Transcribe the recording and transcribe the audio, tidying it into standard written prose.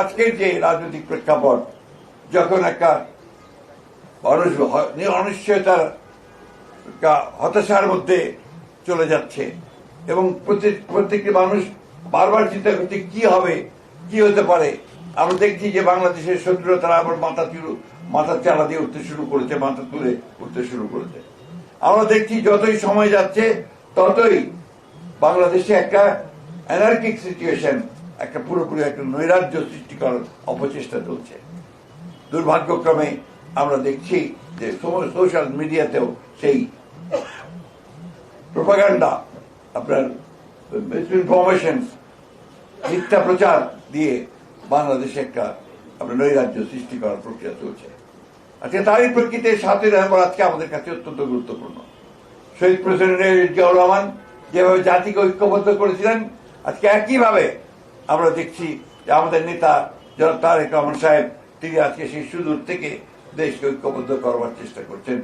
আজকের যে রাজনৈতিক প্রেক্ষাপট, যখন একটা মানুষ অনিশ্চয়তার হতাশার মধ্যে চলে যাচ্ছে এবং প্রত্যেকটি মানুষ বারবার চিন্তা করছে কি হবে, কি হতে পারে। আমরা দেখছি যে বাংলাদেশের শত্রুরা তারা আবার মাথা চালা দিয়ে উঠতে শুরু করেছে, মাথা তুলে উঠতে শুরু করেছে। আমরা দেখছি যতই সময় যাচ্ছে ততই বাংলাদেশে একটা অ্যানার্কিক সিচুয়েশন, একটা পুরোপুরি একটা নৈরাজ্য সৃষ্টি করার অপচেষ্টা চলছে। দুর্ভাগ্যক্রমে আমরা দেখছি যে সোশ্যাল মিডিয়াতেও সেই প্রোপাগান্ডা, আপনার মিসইনফরমেশন, মিথ্যা প্রচার দিয়ে বাংলাদেশে একটা আপনার নৈরাজ্য সৃষ্টি করার প্রক্রিয়া চলছে। আজকে তারই প্রেক্ষিতে 7ই নভেম্বর আজকে আমাদের কাছে অত্যন্ত গুরুত্বপূর্ণ। শহীদ প্রেসিডেন্ট জিয়াউর রহমান যেভাবে জাতিকে ঐক্যবদ্ধ করেছিলেন, আজকে একইভাবে আমরা দেখছি যে আমাদের নেতা জনাব তারেক রহমান সাহেব তিনি আজকে সেই সুদূর থেকে দেশকে ঐক্যবদ্ধ করবার চেষ্টা করছেন।